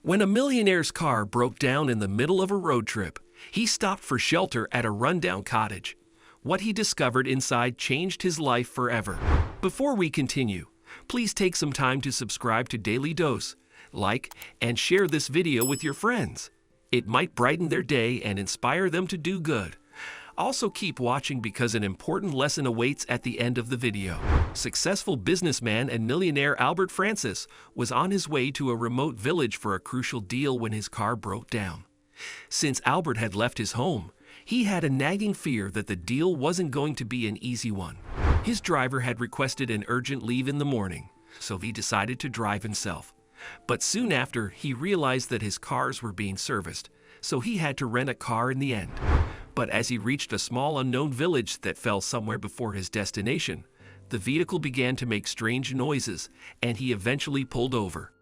When a millionaire's car broke down in the middle of a road trip, he stopped for shelter at a rundown cottage. What he discovered inside changed his life forever. Before we continue, please take some time to subscribe to Dailydose, like, and share this video with your friends. It might brighten their day and inspire them to do good. Also keep watching because an important lesson awaits at the end of the video. Successful businessman and millionaire Albert Francis was on his way to a remote village for a crucial deal when his car broke down. Since Albert had left his home, he had a nagging fear that the deal wasn't going to be an easy one. His driver had requested an urgent leave in the morning, so he decided to drive himself. But soon after, he realized that his cars were being serviced, so he had to rent a car in the end. But as he reached a small unknown village that fell somewhere before his destination, the vehicle began to make strange noises, and he eventually pulled over.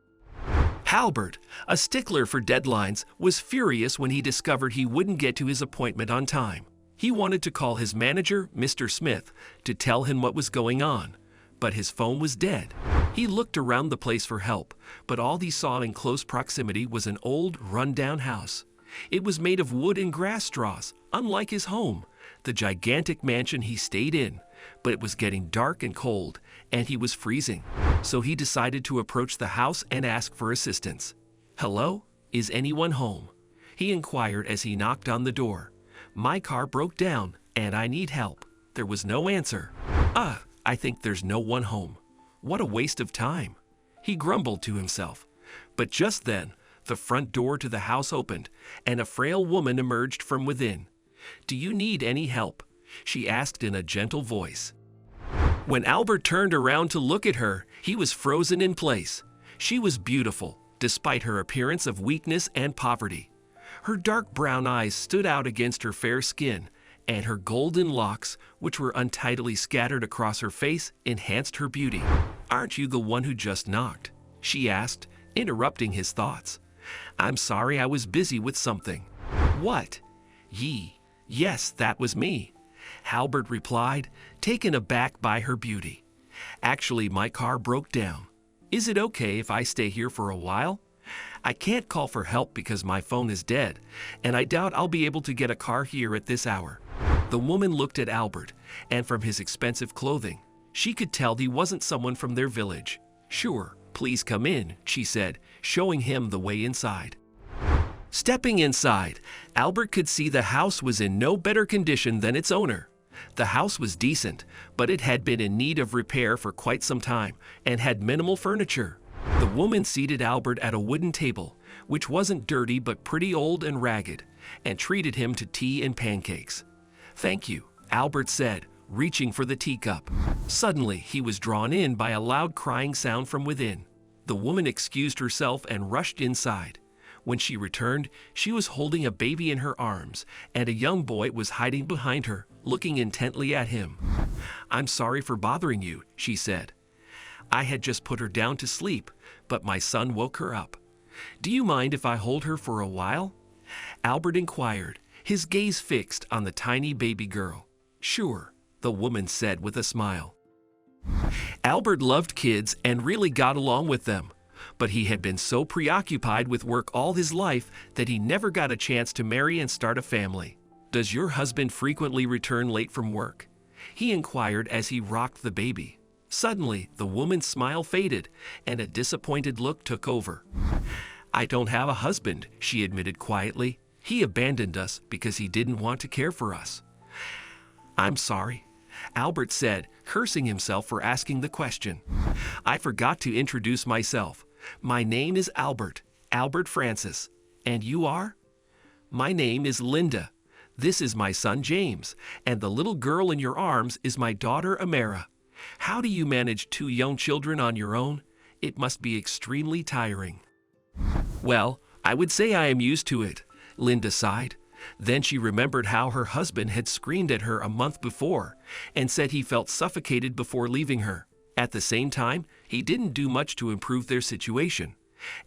Albert, a stickler for deadlines, was furious when he discovered he wouldn't get to his appointment on time. He wanted to call his manager, Mr. Smith, to tell him what was going on, but his phone was dead. He looked around the place for help, but all he saw in close proximity was an old, run-down house. It was made of wood and grass straws, unlike his home, the gigantic mansion he stayed in, but it was getting dark and cold, and he was freezing. So he decided to approach the house and ask for assistance. "Hello? Is anyone home?" he inquired as he knocked on the door. "My car broke down, and I need help." There was no answer. I think there's no one home. What a waste of time," he grumbled to himself. But just then, the front door to the house opened, and a frail woman emerged from within. "Do you need any help?" she asked in a gentle voice. When Albert turned around to look at her, he was frozen in place. She was beautiful, despite her appearance of weakness and poverty. Her dark brown eyes stood out against her fair skin, and her golden locks, which were untidily scattered across her face, enhanced her beauty. "Aren't you the one who just knocked?" she asked, interrupting his thoughts. "I'm sorry, I was busy with something." "What?" Yes, that was me," Albert replied, taken aback by her beauty. "Actually, my car broke down. Is it okay if I stay here for a while? I can't call for help because my phone is dead, and I doubt I'll be able to get a car here at this hour." The woman looked at Albert, and from his expensive clothing, she could tell he wasn't someone from their village. "Sure, please come in," she said, showing him the way inside. Stepping inside, Albert could see the house was in no better condition than its owner. The house was decent, but it had been in need of repair for quite some time and had minimal furniture. The woman seated Albert at a wooden table, which wasn't dirty but pretty old and ragged, and treated him to tea and pancakes. "Thank you," Albert said, reaching for the teacup. Suddenly, he was drawn in by a loud crying sound from within. The woman excused herself and rushed inside. When she returned, she was holding a baby in her arms, and a young boy was hiding behind her, looking intently at him. "I'm sorry for bothering you," she said. "I had just put her down to sleep, but my son woke her up. Do you mind if I hold her for a while?" Albert inquired, his gaze fixed on the tiny baby girl. "Sure," the woman said with a smile. Albert loved kids and really got along with them, but he had been so preoccupied with work all his life that he never got a chance to marry and start a family. "Does your husband frequently return late from work?" he inquired as he rocked the baby. Suddenly, the woman's smile faded, and a disappointed look took over. "I don't have a husband," she admitted quietly. "He abandoned us because he didn't want to care for us." "I'm sorry," Albert said, cursing himself for asking the question. "I forgot to introduce myself. My name is Albert Francis. And you are?" "My name is Linda. This is my son James, and the little girl in your arms is my daughter Amara. How do you manage 2 young children on your own? It must be extremely tiring." "Well, I would say I am used to it," Linda sighed. Then she remembered how her husband had screamed at her a month before and said he felt suffocated before leaving her. At the same time, he didn't do much to improve their situation,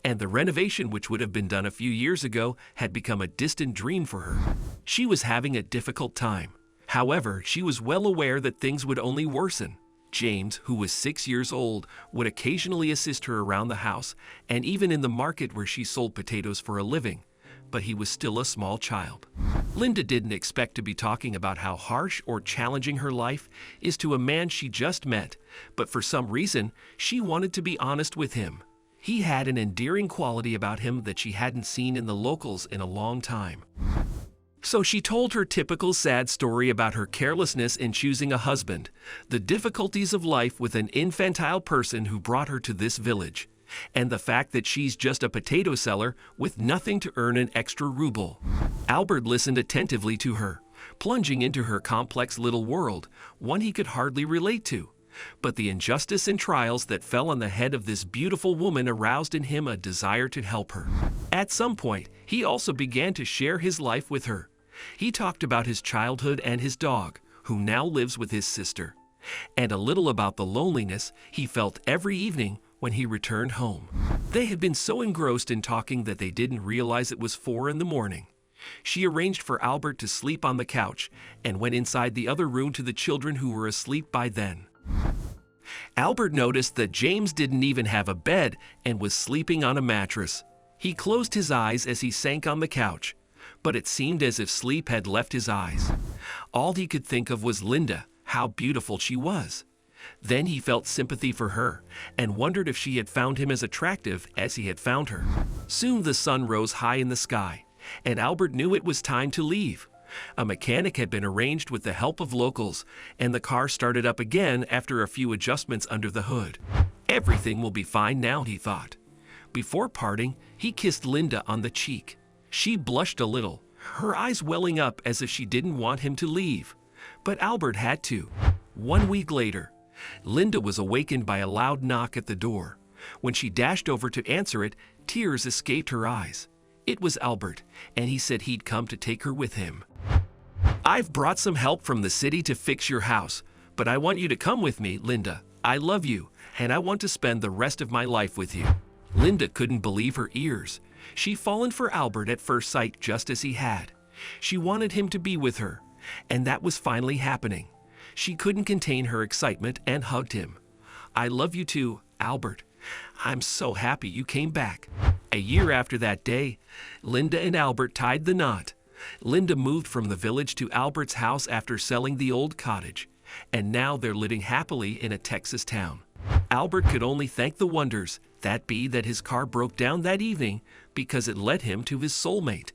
and the renovation which would have been done a few years ago had become a distant dream for her. She was having a difficult time. However, she was well aware that things would only worsen. James, who was 6 years old, would occasionally assist her around the house and even in the market where she sold potatoes for a living, but he was still a small child. Linda didn't expect to be talking about how harsh or challenging her life is to a man she just met, but for some reason, she wanted to be honest with him. He had an endearing quality about him that she hadn't seen in the locals in a long time. So she told her typical sad story about her carelessness in choosing a husband, the difficulties of life with an infantile person who brought her to this village, and the fact that she's just a potato seller with nothing to earn an extra ruble. Albert listened attentively to her, plunging into her complex little world, one he could hardly relate to. But the injustice and trials that fell on the head of this beautiful woman aroused in him a desire to help her. At some point, he also began to share his life with her. He talked about his childhood and his dog, who now lives with his sister, and a little about the loneliness he felt every evening when he returned home. They had been so engrossed in talking that they didn't realize it was 4 in the morning. She arranged for Albert to sleep on the couch and went inside the other room to the children who were asleep by then. Albert noticed that James didn't even have a bed and was sleeping on a mattress. He closed his eyes as he sank on the couch, but it seemed as if sleep had left his eyes. All he could think of was Linda, how beautiful she was. Then he felt sympathy for her and wondered if she had found him as attractive as he had found her. Soon the sun rose high in the sky, and Albert knew it was time to leave. A mechanic had been arranged with the help of locals, and the car started up again after a few adjustments under the hood. Everything will be fine now, he thought. Before parting, he kissed Linda on the cheek. She blushed a little, her eyes welling up as if she didn't want him to leave. But Albert had to. 1 week later, Linda was awakened by a loud knock at the door. When she dashed over to answer it, tears escaped her eyes. It was Albert, and he said he'd come to take her with him. "I've brought some help from the city to fix your house, but I want you to come with me, Linda. I love you, and I want to spend the rest of my life with you." Linda couldn't believe her ears. She'd fallen for Albert at first sight just as he had. She wanted him to be with her, and that was finally happening. She couldn't contain her excitement and hugged him. "I love you too, Albert. I'm so happy you came back." A year after that day, Linda and Albert tied the knot. Linda moved from the village to Albert's house after selling the old cottage, and now they're living happily in a Texas town. Albert could only thank the wonders, that be that his car broke down that evening because it led him to his soulmate.